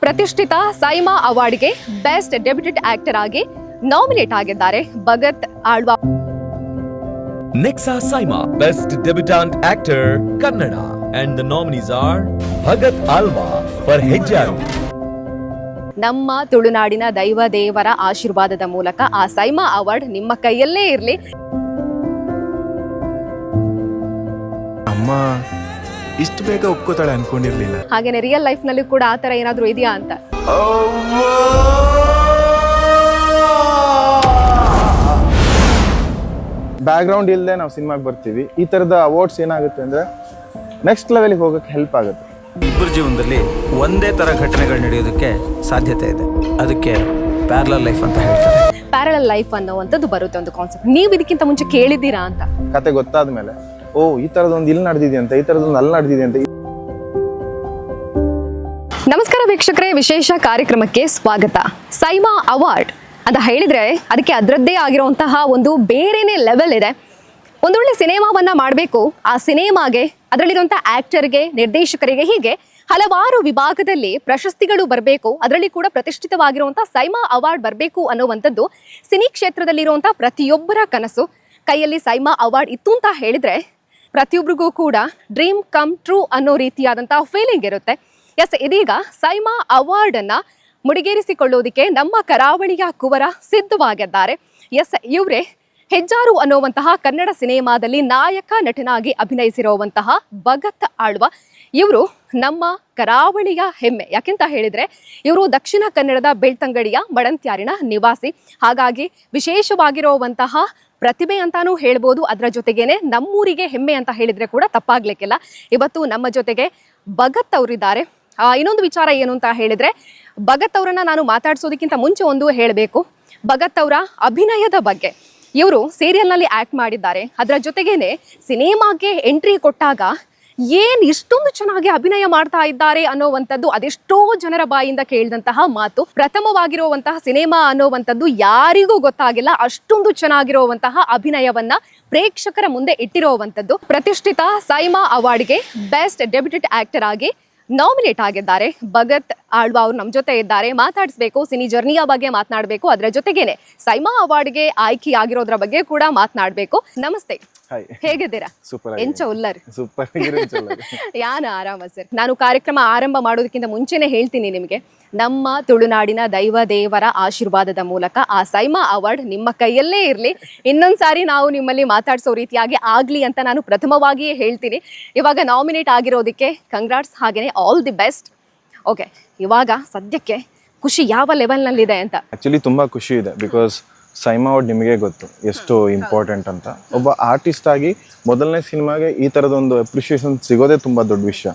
ಪ್ರತಿಷ್ಠಿತ SIIMA ಅವಾರ್ಡ್ಗೆ best debuted actor ಆಗಿ nominate ಆಗಿದ್ದಾರೆ Bhagat Alva. Nexa Saima, Best Debutant Actor, Kannada, and the nominees are Bhagat Alva for Hejjaru. ನಮ್ಮ ತುಳುನಾಡಿನ ದೈವ ದೇವರ ಆಶೀರ್ವಾದದ ಮೂಲಕ ಆ ಸೈಮಾ ಅವಾರ್ಡ್ ನಿಮ್ಮ ಕೈಯಲ್ಲೇ ಇರಲಿ. ಅಮ್ಮ ಇಷ್ಟು ಬೇಗ ಒಪ್ಕೋತಾಳೆ ಅನ್ಕೊಂಡಿರ್ಲಿಲ್ಲ. ಹಾಗೇನೆ ರಿಯಲ್ ಲೈಫ್ ನಲ್ಲಿ ಕೂಡ ಆ ತರ ಏನಾದ್ರೂ ಇದೆಯಾ ಅಂತ. ಬ್ಯಾಕ್ ಗ್ರೌಂಡ್ ಇಲ್ಲದೆ ನಾವು ಸಿನಿಮಾಗೆ ಬರ್ತೀವಿ. ಈ ತರದ ಅವಾರ್ಡ್ಸ್ ಏನಾಗುತ್ತೆ ಅಂದ್ರೆ ನೆಕ್ಸ್ಟ್ ಲೆವೆಲ್ಗೆ ಹೋಗಕ್ಕೆ ಹೆಲ್ಪ್ ಆಗುತ್ತೆ. ಇಬ್ಬರ ಜೀವನದಲ್ಲಿ ಒಂದೇ ತರ ಘಟನೆಗಳು ನಡೆಯೋದಕ್ಕೆ ಸಾಧ್ಯತೆ ಇದೆ. ಅದಕ್ಕೆ ಪ್ಯಾರಲಲ್ ಲೈಫ್ ಅಂತ ಹೇಳ್ತಾರೆ. ಪ್ಯಾರಲಲ್ ಲೈಫ್ ಅನ್ನೋವಂಥದ್ದು ಬರುತ್ತೆ ಒಂದು ಕಾನ್ಸೆಪ್ಟ್. ನೀವು ಇದಕ್ಕಿಂತ ಮುಂಚೆ ಕೇಳಿದ್ದೀರಾ ಅಂತ? ಕತೆ ಗೊತ್ತಾದ್ಮೇಲೆ ಓ ಈ ತರದೊಂದು ಇಲ್ಲಿ ನಡೆದಿದೆ ಅಂತ, ಈ ತರದೊಂದು ಅಲ್ಲಿ ನಡೆದಿದೆ ಅಂತ. ನಮಸ್ಕಾರ ವೀಕ್ಷಕರೇ, ವಿಶೇಷ ಕಾರ್ಯಕ್ರಮಕ್ಕೆ ಸ್ವಾಗತ. ಸೈಮಾ ಅವಾರ್ಡ್ ಅಂತ ಹೇಳಿದ್ರೆ ಅದಕ್ಕೆ ಅದರದ್ದೇ ಆಗಿರುವಂತಹ ಒಂದು ಬೇರೆನೇ ಲೆವೆಲ್ ಇದೆ. ಒಂದೊಳ್ಳೆ ಸಿನಿಮಾವನ್ನ ಮಾಡಬೇಕು, ಆ ಸಿನಿಮಾಗೆ ಅದರಲ್ಲಿರುವಂತಹ ಆಕ್ಟರ್ಗೆ, ನಿರ್ದೇಶಕರಿಗೆ, ಹೀಗೆ ಹಲವಾರು ವಿಭಾಗದಲ್ಲಿ ಪ್ರಶಸ್ತಿಗಳು ಬರಬೇಕು. ಅದರಲ್ಲಿ ಕೂಡ ಪ್ರತಿಷ್ಠಿತವಾಗಿರುವಂತಹ ಸೈಮಾ ಅವಾರ್ಡ್ ಬರಬೇಕು ಅನ್ನುವಂಥದ್ದು ಸಿನಿ ಕ್ಷೇತ್ರದಲ್ಲಿರುವಂತಹ ಪ್ರತಿಯೊಬ್ಬರ ಕನಸು. ಕೈಯಲ್ಲಿ ಸೈಮಾ ಅವಾರ್ಡ್ ಇತ್ತು ಅಂತ ಹೇಳಿದ್ರೆ ಪ್ರತಿಯೊಬ್ಬರಿಗೂ ಕೂಡ ಡ್ರೀಮ್ ಕಮ್ ಟ್ರೂ ಅನ್ನೋ ರೀತಿಯಾದಂತಹ ಫೀಲಿಂಗ್ ಇರುತ್ತೆ. ಎಸ್, ಇದೀಗ ಸೈಮಾ ಅವಾರ್ಡ್ ಅನ್ನ ಮುಡಿಗೇರಿಸಿಕೊಳ್ಳೋದಕ್ಕೆ ನಮ್ಮ ಕರಾವಳಿಯ ಕುವರ ಸಿದ್ಧವಾಗಿದ್ದಾರೆ. ಎಸ್, ಇವರೇ ಹೆಜ್ಜಾರು ಅನ್ನುವಂತಹ ಕನ್ನಡ ಸಿನಿಮಾದಲ್ಲಿ ನಾಯಕ ನಟನಾಗಿ ಅಭಿನಯಿಸಿರುವಂತಹ ಭಗತ್ ಆಳ್ವಾ. ಇವರು ನಮ್ಮ ಕರಾವಳಿಯ ಹೆಮ್ಮೆ. ಯಾಕೆಂತ ಹೇಳಿದ್ರೆ ಇವರು ದಕ್ಷಿಣ ಕನ್ನಡದ ಬೆಳ್ತಂಗಡಿಯ ಮಡಂತ್ಯಾರಿನ ನಿವಾಸಿ. ಹಾಗಾಗಿ ವಿಶೇಷವಾಗಿರುವಂತಹ ಪ್ರತಿಭೆ ಅಂತಾನೂ ಹೇಳ್ಬೋದು. ಅದರ ಜೊತೆಗೇನೆ ನಮ್ಮೂರಿಗೆ ಹೆಮ್ಮೆ ಅಂತ ಹೇಳಿದ್ರೆ ಕೂಡ ತಪ್ಪಾಗ್ಲಿಕ್ಕಿಲ್ಲ. ಇವತ್ತು ನಮ್ಮ ಜೊತೆಗೆ ಭಗತ್ ಅವರಿದ್ದಾರೆ. ಇನ್ನೊಂದು ವಿಚಾರ ಏನು ಅಂತ ಹೇಳಿದ್ರೆ, ಭಗತ್ ಅವರನ್ನ ನಾನು ಮಾತಾಡ್ಸೋದಕ್ಕಿಂತ ಮುಂಚೆ ಒಂದು ಹೇಳಬೇಕು. ಭಗತ್ ಅವರ ಅಭಿನಯದ ಬಗ್ಗೆ. ಇವರು ಸೀರಿಯಲ್ನಲ್ಲಿ ಆಕ್ಟ್ ಮಾಡಿದ್ದಾರೆ. ಅದರ ಜೊತೆಗೇನೆ ಸಿನಿಮಾಗೆ ಎಂಟ್ರಿ ಕೊಟ್ಟಾಗ ಏನ್ ಇಷ್ಟೊಂದು ಚೆನ್ನಾಗಿ ಅಭಿನಯ ಮಾಡ್ತಾ ಇದ್ದಾರೆ ಅನ್ನೋವಂಥದ್ದು ಅದೆಷ್ಟೋ ಜನರ ಬಾಯಿಂದ ಕೇಳಿದಂತಹ ಮಾತು. ಪ್ರಥಮವಾಗಿರುವಂತಹ ಸಿನಿಮಾ ಅನ್ನೋವಂಥದ್ದು ಯಾರಿಗೂ ಗೊತ್ತಾಗಿಲ್ಲ. ಅಷ್ಟೊಂದು ಚೆನ್ನಾಗಿರುವಂತಹ ಅಭಿನಯವನ್ನ ಪ್ರೇಕ್ಷಕರ ಮುಂದೆ ಇಟ್ಟಿರುವಂಥದ್ದು. ಪ್ರತಿಷ್ಠಿತ ಸೈಮಾ ಅವಾರ್ಡ್ಗೆ ಬೆಸ್ಟ್ ಡೆಬ್ಯೂಟೆಡ್ ಆಕ್ಟರ್ ಆಗಿ ನಾಮಿನೇಟ್ ಆಗಿದ್ದಾರೆ ಭಗತ್ ಆಳ್ವಾ. ಅವರು ನಮ್ಮ ಜೊತೆ ಇದ್ದಾರೆ. ಮಾತಾಡಿಸ್ಬೇಕು, ಸಿನಿ ಜರ್ನಿಯ ಬಗ್ಗೆ ಮಾತನಾಡಬೇಕು, ಅದರ ಜೊತೆಗೇನೆ ಸೈಮಾ ಅವಾರ್ಡ್ಗೆ ಆಯ್ಕೆ ಆಗಿರೋದ್ರ ಬಗ್ಗೆ ಕೂಡ ಮಾತನಾಡಬೇಕು. ನಮಸ್ತೆ, ಹೇಗಿದ್ದೀರಾ? ಸೂಪರ್. ಎಂಚ ಉಲ್ಲರ್ ಸೂಪರ್. ಯಾನ ಆರಾಮ ಸರ್. ನಾನು ಕಾರ್ಯಕ್ರಮ ಆರಂಭ ಮಾಡೋದಕ್ಕಿಂತ ಮುಂಚೆನೆ ಹೇಳ್ತೀನಿ ನಿಮಗೆ, ನಮ್ಮ ತುಳುನಾಡಿನ ದೈವ ದೇವರ ಆಶೀರ್ವಾದದ ಮೂಲಕ ಆ ಸೈಮಾ ಅವಾರ್ಡ್ ನಿಮ್ಮ ಕೈಯಲ್ಲೇ ಇರಲಿ. ಇನ್ನೊಂದ್ಸಾರಿ ನಾವು ನಿಮ್ಮಲ್ಲಿ ಮಾತಾಡ್ಸೋ ರೀತಿಯಾಗಿ ಆಗ್ಲಿ ಅಂತ ನಾನು ಪ್ರಥಮವಾಗಿಯೇ ಹೇಳ್ತೀನಿ. ಇವಾಗ ನಾಮಿನೇಟ್ ಆಗಿರೋದಕ್ಕೆ ಕಂಗ್ರಾಟ್ಸ್, ಹಾಗೇನೆ ಆಲ್ ದಿ ಬೆಸ್ಟ್. ಓಕೆ, ಇವಾಗ ಸದ್ಯಕ್ಕೆ ಖುಷಿ ಯಾವ ಲೆವೆಲ್ನಲ್ಲಿದೆ ಅಂತ? ಆಕ್ಚುಲಿ ತುಂಬಾ ಖುಷಿ ಇದೆ. ಬಿಕಾಸ್ ಸೈಮಾ ಅವಾರ್ಡ್ ನಿಮಗೆ ಗೊತ್ತು ಎಷ್ಟು ಇಂಪಾರ್ಟೆಂಟ್ ಅಂತ. ಒಬ್ಬ ಆರ್ಟಿಸ್ಟ್ ಆಗಿ ಮೊದಲನೇ ಸಿನಿಮಾಗೆ ಈ ಥರದೊಂದು ಅಪ್ರಿಷಿಯೇಷನ್ ಸಿಗೋದೇ ತುಂಬ ದೊಡ್ಡ ವಿಷಯ.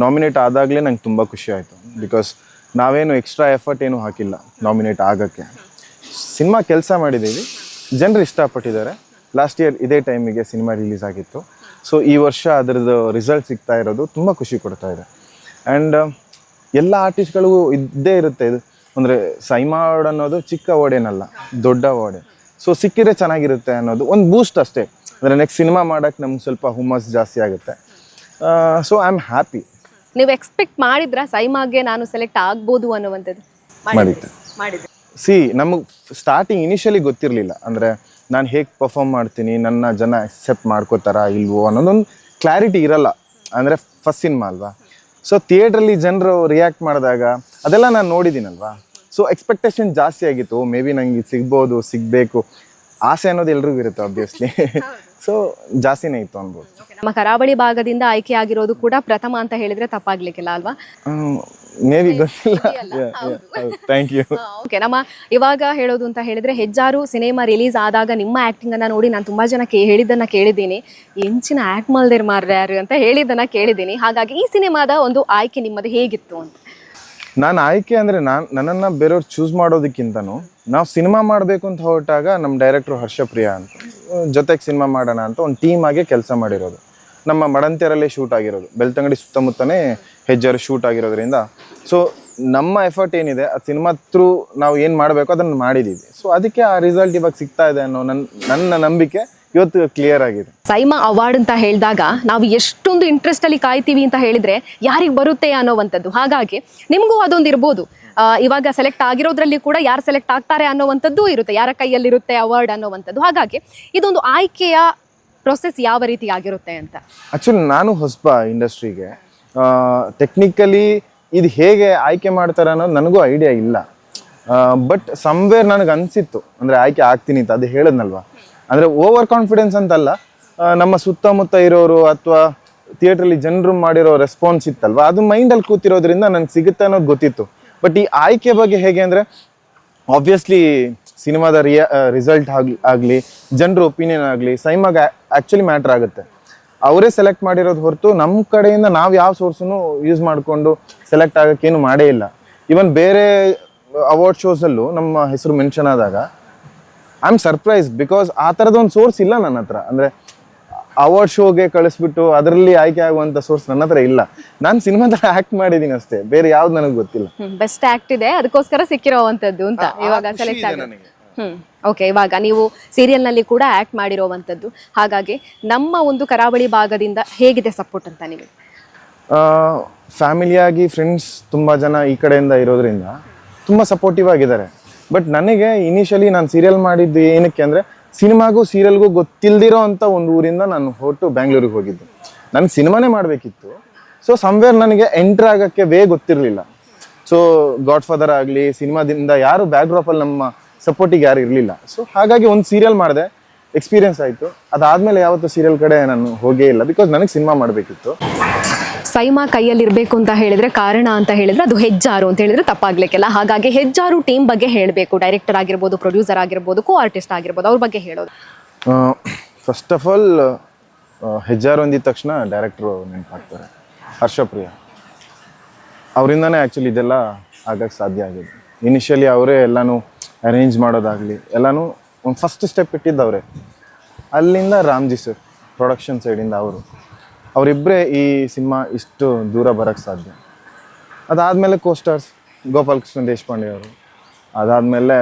ನಾಮಿನೇಟ್ ಆದಾಗಲೇ ನಂಗೆ ತುಂಬ ಖುಷಿ ಆಯಿತು. ಬಿಕಾಸ್ ನಾವೇನು ಎಕ್ಸ್ಟ್ರಾ ಎಫರ್ಟ್ ಏನು ಹಾಕಿಲ್ಲ ನಾಮಿನೇಟ್ ಆಗೋಕ್ಕೆ. ಸಿನಿಮಾ ಕೆಲಸ ಮಾಡಿದ್ದೀವಿ, ಜನರು ಇಷ್ಟಪಟ್ಟಿದ್ದಾರೆ. ಲಾಸ್ಟ್ ಇಯರ್ ಇದೇ ಟೈಮಿಗೆ ಸಿನಿಮಾ ರಿಲೀಸ್ ಆಗಿತ್ತು. ಸೊ ಈ ವರ್ಷ ಅದರದ್ದು ರಿಸಲ್ಟ್ ಸಿಗ್ತಾ ಇರೋದು ತುಂಬ ಖುಷಿ ಕೊಡ್ತಾ ಇದೆ. ಆ್ಯಂಡ್ ಎಲ್ಲ ಆರ್ಟಿಸ್ಟ್ಗಳಿಗೂ ಇದ್ದೇ ಇರುತ್ತೆ ಇದು. ಅಂದರೆ ಸೈಮಾ ಅವಾರ್ಡ್ ಅನ್ನೋದು ಚಿಕ್ಕ ಅವಾರ್ಡ್ ಏನಲ್ಲ, ದೊಡ್ಡ ಅವಾರ್ಡ್. ಸೊ ಸಿಕ್ಕಿದ್ರೆ ಚೆನ್ನಾಗಿರುತ್ತೆ ಅನ್ನೋದು ಒಂದು ಬೂಸ್ಟ್ ಅಷ್ಟೇ. ಅಂದರೆ ನೆಕ್ಸ್ಟ್ ಸಿನಿಮಾ ಮಾಡೋಕ್ಕೆ ನಮ್ಗೆ ಸ್ವಲ್ಪ ಹುಮ್ಮಸ್ ಜಾಸ್ತಿ ಆಗುತ್ತೆ. So I am happy. ನೀವು ಎಕ್ಸ್ಪೆಕ್ಟ್ ಮಾಡಿದ್ರ ಸೈಮಾಗೆ ನಾನು ಸೆಲೆಕ್ಟ್ ಆಗ್ಬೋದು ಅನ್ನುವಂಥದ್ದು? ಮಾಡಿದ್ದೆ. ನಮಗೆ ಸ್ಟಾರ್ಟಿಂಗ್ ಇನಿಷಿಯಲಿ ಗೊತ್ತಿರಲಿಲ್ಲ. ಅಂದರೆ ನಾನು ಹೇಗೆ ಪರ್ಫಾರ್ಮ್ ಮಾಡ್ತೀನಿ, ನನ್ನ ಜನ ಅಕ್ಸೆಪ್ಟ್ ಮಾಡ್ಕೋತಾರಾ ಇಲ್ವೋ ಅನ್ನೋದೊಂದು ಕ್ಲಾರಿಟಿ ಇರಲ್ಲ. ಅಂದರೆ ಫಸ್ಟ್ ಸಿನಿಮಾ ಅಲ್ವಾ. ಸೊ ಥಿಯೇಟ್ರಲ್ಲಿ ಜನರು ರಿಯಾಕ್ಟ್ ಮಾಡಿದಾಗ ಅದೆಲ್ಲ ನಾನು ನೋಡಿದ್ದೀನಲ್ವಾ. ಸೊ ಎಕ್ಸ್ಪೆಕ್ಟೇಷನ್ ಜಾಸ್ತಿ ಆಗಿತ್ತು. ಮೇ ಬಿ ನಂಗೆ ಸಿಗ್ಬೋದು, ಸಿಗಬೇಕು ಆಸೆ ಅನ್ನೋದು ಎಲ್ರಿಗೂ ಇರುತ್ತೆ ಆಬ್ವಿಯಸ್ಲಿ. ಸೊ ಜಾಸ್ತಿನೇ ಇತ್ತು ಅನ್ಬೋದು. ನಮ್ಮ ಕರಾವಳಿ ಭಾಗದಿಂದ ಆಯ್ಕೆ ಆಗಿರೋದು ಕೂಡ ಪ್ರಥಮ ಅಂತ ಹೇಳಿದ್ರೆ ತಪ್ಪಾಗ್ಲಿಕ್ಕಿಲ್ಲ ಅಲ್ವಾ? ಮೇ ಬಿ ಗೊತ್ತಿಲ್ಲ. Thank you. ಓಕೆ, ನಮ್ಮ ಇವಾಗ ಹೇಳೋದು ಅಂತ ಹೇಳಿದ್ರೆ ಹೆಜ್ಜಾರು ಸಿನಿಮಾ ರಿಲೀಸ್ ಆದಾಗ ನಿಮ್ಮ ಆಕ್ಟಿಂಗ್ ಅನ್ನ ನೋಡಿ ನಾನು ತುಂಬಾ ಜನ ಹೇಳಿದ್ದನ್ನ ಕೇಳಿದ್ದೀನಿ. ಎಂಚಿನ ಆಕ್ಟ್ ಮಾಡ್ದೇರ್ ಮಾರ್ಯಾರು ಅಂತ ಹೇಳಿದ್ದನ್ನ ಕೇಳಿದ್ದೀನಿ. ಹಾಗಾಗಿ ಈ ಸಿನಿಮಾದ ಒಂದು ಆಯ್ಕೆ ನಿಮ್ಮದು ಹೇಗಿತ್ತು ಅಂತ? ನಾನು ಆಯ್ಕೆ ಅಂದರೆ ನನ್ನನ್ನು ಬೇರೆಯವ್ರು ಚೂಸ್ ಮಾಡೋದಕ್ಕಿಂತನೂ ನಾವು ಸಿನಿಮಾ ಮಾಡಬೇಕು ಅಂತ ಹೊರಟಾಗ ನಮ್ಮ ಡೈರೆಕ್ಟ್ರು ಹರ್ಷಪ್ರಿಯಾ ಅಂತ ಜೊತೆಗೆ ಸಿನಿಮಾ ಮಾಡೋಣ ಅಂತ ಒಂದು ಟೀಮ್ ಆಗಿ ಕೆಲಸ ಮಾಡಿರೋದು. ನಮ್ಮ ಮಡಂತ್ಯರಲ್ಲೇ ಶೂಟ್ ಆಗಿರೋದು, ಬೆಳ್ತಂಗಡಿ ಸುತ್ತಮುತ್ತನೇ ಹೆಜ್ಜಾರು ಶೂಟ್ ಆಗಿರೋದ್ರಿಂದ ಸೊ ನಮ್ಮ ಎಫರ್ಟ್ ಏನಿದೆ ಆ ಸಿನಿಮಾ ಥ್ರೂ ನಾವು ಏನು ಮಾಡಬೇಕು ಅದನ್ನು ಮಾಡಿದ್ದೀವಿ. ಸೊ ಅದಕ್ಕೆ ಆ ರಿಸಲ್ಟ್ ಇವಾಗ ಸಿಗ್ತಾ ಇದೆ ಅನ್ನೋ ನನ್ನ ನಂಬಿಕೆ ಇವತ್ತು ಕ್ಲಿಯರ್ ಆಗಿದೆ. ಸೈಮಾ ಅವಾರ್ಡ್ ಅಂತ ಹೇಳಿದಾಗ ನಾವು ಎಷ್ಟೊಂದು ಇಂಟ್ರೆಸ್ಟ್ ಅಲ್ಲಿ ಕಾಯ್ತೀವಿ ಅಂತ ಹೇಳಿದ್ರೆ ಯಾರಿಗೆ ಬರುತ್ತೆ ಅನ್ನೋವಂಥದ್ದು. ಹಾಗಾಗಿ ನಿಮಗೂ ಅದೊಂದು ಇರ್ಬೋದು. ಇವಾಗ ಸೆಲೆಕ್ಟ್ ಆಗಿರೋದ್ರಲ್ಲಿ ಕೂಡ ಯಾರು ಸೆಲೆಕ್ಟ್ ಆಗ್ತಾರೆ ಅನ್ನೋವಂಥದ್ದು ಇರುತ್ತೆ, ಯಾರ ಕೈಯಲ್ಲಿರುತ್ತೆ ಅವಾರ್ಡ್ ಅನ್ನೋವಂಥದ್ದು. ಹಾಗಾಗಿ ಇದೊಂದು ಆಯ್ಕೆಯ ಪ್ರೊಸೆಸ್ ಯಾವ ರೀತಿ ಆಗಿರುತ್ತೆ ಅಂತ. ಆ್ಯಕ್ಚುಲಿ ನಾನು ಹೊಸಬ ಇಂಡಸ್ಟ್ರಿಗೆ, ಟೆಕ್ನಿಕಲಿ ಇದು ಹೇಗೆ ಆಯ್ಕೆ ಮಾಡ್ತಾರೆ ಅನ್ನೋದು ನನಗೂ ಐಡಿಯಾ ಇಲ್ಲ. ಬಟ್ ಸಮ್ವೇರ್ ನನಗೆ ಅನಿಸಿತ್ತು ಅಂದರೆ ಆಯ್ಕೆ ಆಗ್ತೀನಿ ಅಂತ. ಅದು ಹೇಳಿದ್ನಲ್ವ, ಅಂದರೆ ಓವರ್ ಕಾನ್ಫಿಡೆನ್ಸ್ ಅಂತಲ್ಲ, ನಮ್ಮ ಸುತ್ತಮುತ್ತ ಇರೋರು ಅಥವಾ ಥಿಯೇಟ್ರಲ್ಲಿ ಜನರು ಮಾಡಿರೋ ರೆಸ್ಪಾನ್ಸ್ ಇತ್ತಲ್ವ, ಅದು ಮೈಂಡಲ್ಲಿ ಕೂತಿರೋದ್ರಿಂದ ನನಗೆ ಸಿಗುತ್ತೆ ಅನ್ನೋದು ಗೊತ್ತಿತ್ತು. ಬಟ್ ಈ ಆಯ್ಕೆ ಬಗ್ಗೆ ಹೇಗೆ ಅಂದರೆ, ಆಬ್ವಿಯಸ್ಲಿ ಸಿನಿಮಾದ ರಿಸಲ್ಟ್ ಆಗಲಿ ಜನರ ಒಪಿನಿಯನ್ ಆಗಲಿ ಸೈಮಾಗೆ ಆ್ಯಕ್ಚುಲಿ ಮ್ಯಾಟ್ರ್ ಆಗುತ್ತೆ. ಅವರೇ ಸೆಲೆಕ್ಟ್ ಮಾಡಿರೋದು ಹೊರತು ನಮ್ಮ ಕಡೆಯಿಂದ ನಾವು ಯಾವ ಸೋರ್ಸನ್ನು ಯೂಸ್ ಮಾಡಿಕೊಂಡು ಸೆಲೆಕ್ಟ್ ಆಗೋಕ್ಕೇನು ಮಾಡೇ ಇಲ್ಲ. ಈವನ್ ಬೇರೆ ಅವಾರ್ಡ್ ಶೋಸಲ್ಲೂ ನಮ್ಮ ಹೆಸರು ಮೆನ್ಷನ್ ಆದಾಗ ಐ ಆಮ್ ಸರ್ಪ್ರೈಸ್ಡ್, ಬಿಕಾಸ್ ಆ ಥರದೊಂದು ಸೋರ್ಸ್ ಇಲ್ಲ ನನ್ನ ಹತ್ರ. ಅಂದರೆ ಅವಾರ್ಡ್ ಶೋಗೆ ಕಳಿಸ್ಬಿಟ್ಟು ಅದರಲ್ಲಿ ಆಯ್ಕೆ ಆಗುವಂಥ ಸೋರ್ಸ್ ನನ್ನ ಹತ್ರ ಇಲ್ಲ. ನಾನು ಸಿನಿಮಾದಲ್ಲಿ ಆ್ಯಕ್ಟ್ ಮಾಡಿದ್ದೀನಿ ಅಷ್ಟೇ, ಬೇರೆ ಯಾವ್ದು ನನಗೆ ಗೊತ್ತಿಲ್ಲ. ಬೆಸ್ಟ್ ಆಕ್ಟ್ ಇದೆ, ಅದಕ್ಕೋಸ್ಕರ ಸಿಕ್ಕಿರೋವಂಥದ್ದು ಅಂತ ಇವಾಗ ಸೆಲೆಕ್ಟ್ ಆಗಿದೆ. ಓಕೆ, ಇವಾಗ ನೀವು ಸೀರಿಯಲ್ ನಲ್ಲಿ ಕೂಡ ಆಕ್ಟ್ ಮಾಡಿರೋವಂಥದ್ದು. ಹಾಗಾಗಿ ನಮ್ಮ ಒಂದು ಕರಾವಳಿ ಭಾಗದಿಂದ ಹೇಗಿದೆ ಸಪೋರ್ಟ್ ಅಂತ ನಿಮಗೆ? ಫ್ಯಾಮಿಲಿಯಾಗಿ ಫ್ರೆಂಡ್ಸ್ ತುಂಬ ಜನ ಈ ಕಡೆಯಿಂದ ಇರೋದ್ರಿಂದ ತುಂಬ ಸಪೋರ್ಟಿವ್ ಆಗಿದ್ದಾರೆ. ಬಟ್ ನನಗೆ ಇನಿಷಿಯಲಿ ನಾನು ಸೀರಿಯಲ್ ಮಾಡಿದ್ದು ಏನಕ್ಕೆ ಅಂದರೆ, ಸಿನಿಮಾಗೂ ಸೀರಿಯಲ್ಗೂ ಗೊತ್ತಿಲ್ದಿರೋ ಅಂಥ ಒಂದು ಊರಿಂದ ನಾನು ಹೊರಟು ಬ್ಯಾಂಗ್ಳೂರಿಗೆ ಹೋಗಿದ್ದು. ನನಗೆ ಸಿನಿಮಾನೇ ಮಾಡಬೇಕಿತ್ತು. ಸೊ ಸಮ್ವೇರ್ ನನಗೆ ಎಂಟ್ರ್ ಆಗೋಕ್ಕೆ ವೇ ಗೊತ್ತಿರಲಿಲ್ಲ. ಸೊ ಗಾಡ್ ಫಾದರ್ ಆಗಲಿ ಸಿನಿಮಾದಿಂದ ಯಾರು ಬ್ಯಾಕ್ಡ್ರಾಪಲ್ಲಿ ನಮ್ಮ ಸಪೋರ್ಟಿಗೆ ಯಾರು ಇರಲಿಲ್ಲ. ಸೊ ಹಾಗಾಗಿ ಒಂದು ಸೀರಿಯಲ್ ಮಾಡಿದೆ, ಎಕ್ಸ್ಪೀರಿಯನ್ಸ್ ಆಯಿತು. ಅದಾದಮೇಲೆ ಯಾವತ್ತೂ ಸೀರಿಯಲ್ ಕಡೆ ನಾನು ಹೋಗೇ ಇಲ್ಲ, ಬಿಕಾಸ್ ನನಗೆ ಸಿನಿಮಾ ಮಾಡಬೇಕಿತ್ತು. ಸೈಮಾ ಕೈಯಲ್ಲಿ ಇರಬೇಕು ಅಂತ ಹೇಳಿದ್ರೆ ಕಾರಣ ಅಂತ ಹೇಳಿದ್ರೆ ಅದು ಹೆಜ್ಜಾರು ಅಂತ ಹೇಳಿದ್ರೆ ತಪ್ಪಾಗ್ಲಿಕ್ಕಿಲ್ಲ. ಹಾಗಾಗಿ ಹೆಜ್ಜಾರು ಟೀಮ್ ಬಗ್ಗೆ ಹೇಳಬೇಕು. ಡೈರೆಕ್ಟರ್ ಆಗಿರ್ಬೋದು, ಪ್ರೊಡ್ಯೂಸರ್ ಆಗಿರ್ಬೋದು, ಕೋ ಆರ್ಟಿಸ್ಟ್ ಆಗಿರ್ಬೋದು, ಅವ್ರ ಬಗ್ಗೆ ಹೇಳೋದು. ಫಸ್ಟ್ ಆಫ್ ಆಲ್ ಹೆಜ್ಜಾರು ಅಂದಿದ ತಕ್ಷಣ ಡೈರೆಕ್ಟ್ರು ನೆನಪಾಗ್ತಾರೆ, ಹರ್ಷಪ್ರಿಯ. ಅವರಿಂದನೇ ಆ್ಯಕ್ಚುಲಿ ಇದೆಲ್ಲ ಆಗಕ್ಕೆ ಸಾಧ್ಯ ಆಗಿದೆ. ಇನಿಷಿಯಲಿ ಅವರೇ ಎಲ್ಲನೂ ಅರೇಂಜ್ ಮಾಡೋದಾಗಲಿ ಎಲ್ಲನೂ ಒಂದು ಫಸ್ಟ್ ಸ್ಟೆಪ್ ಇಟ್ಟಿದ್ದವರೇ. ಅಲ್ಲಿಂದ ರಾಮ್ಜಿ ಸರ್ ಪ್ರೊಡಕ್ಷನ್ ಸೈಡಿಂದ ಅವರಿಬ್ಬರೇ ಈ ಸಿನಿಮಾ ಇಷ್ಟು ದೂರ ಬರೋಕ್ಕೆ ಸಾಧ್ಯ. ಅದಾದಮೇಲೆ ಕೋಸ್ಟಾರ್ಸ್ ಗೋಪಾಲಕೃಷ್ಣ ದೇಶಪಾಂಡೆ ಅವರು, ಅದಾದಮೇಲೆ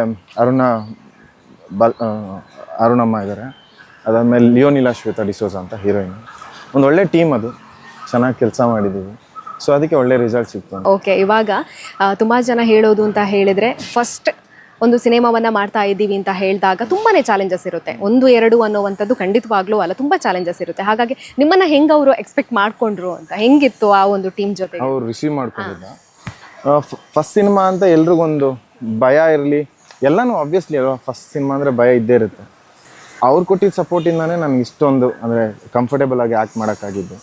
ಅರುಣಮ್ಮ ಇದ್ದಾರೆ, ಅದಾದಮೇಲೆ ಲಿಯೋನಿಲಾ ಶ್ವೇತಾ ಡಿಸೋಜಾ ಅಂತ ಹೀರೋಯಿನ್. ಒಂದು ಒಳ್ಳೆ ಟೀಮ್, ಅದು ಚೆನ್ನಾಗಿ ಕೆಲಸ ಮಾಡಿದ್ದೀವಿ. ಸೊ ಅದಕ್ಕೆ ಒಳ್ಳೆ ರಿಸಲ್ಟ್ ಸಿಕ್ತು. ಓಕೆ, ಇವಾಗ ತುಂಬ ಜನ ಹೇಳೋದು ಅಂತ ಹೇಳಿದರೆ, ಫಸ್ಟ್ ಒಂದು ಸಿನಿಮಾವನ್ನು ಮಾಡ್ತಾ ಇದ್ದೀವಿ ಅಂತ ಹೇಳಿದಾಗ ತುಂಬಾ ಚಾಲೆಂಜಸ್ ಇರುತ್ತೆ. 1-2 ಅನ್ನೋವಂಥದ್ದು ಖಂಡಿತವಾಗ್ಲೂ ಅಲ್ಲ, ತುಂಬ ಚಾಲೆಂಜಸ್ ಇರುತ್ತೆ. ಹಾಗಾಗಿ ನಿಮ್ಮನ್ನು ಹೆಂಗೆ ಅವರು ಎಕ್ಸ್ಪೆಕ್ಟ್ ಮಾಡ್ಕೊಂಡ್ರು ಅಂತ, ಹೆಂಗಿತ್ತು ಆ ಒಂದು ಟೀಮ್ ಜೊತೆ? ಅವ್ರು ರಿಸೀವ್ ಮಾಡ್ಕೊಂಡಿದ್ದ ಫಸ್ಟ್ ಸಿನಿಮಾ ಅಂತ ಎಲ್ರಿಗೊಂದು ಭಯ ಇರಲಿ, ಎಲ್ಲನೂ ಆಬ್ವಿಯಸ್ಲಿ ಅಲ್ವಾ, ಫಸ್ಟ್ ಸಿನಿಮಾ ಅಂದರೆ ಭಯ ಇದ್ದೇ ಇರುತ್ತೆ. ಅವ್ರು ಕೊಟ್ಟಿದ್ದ ಸಪೋರ್ಟಿಂದಾನೇ ನನಗೆ ಇಷ್ಟೊಂದು ಅಂದರೆ ಕಂಫರ್ಟೇಬಲ್ ಆಗಿ ಆ್ಯಕ್ಟ್ ಮಾಡೋಕ್ಕಾಗಿದ್ದು.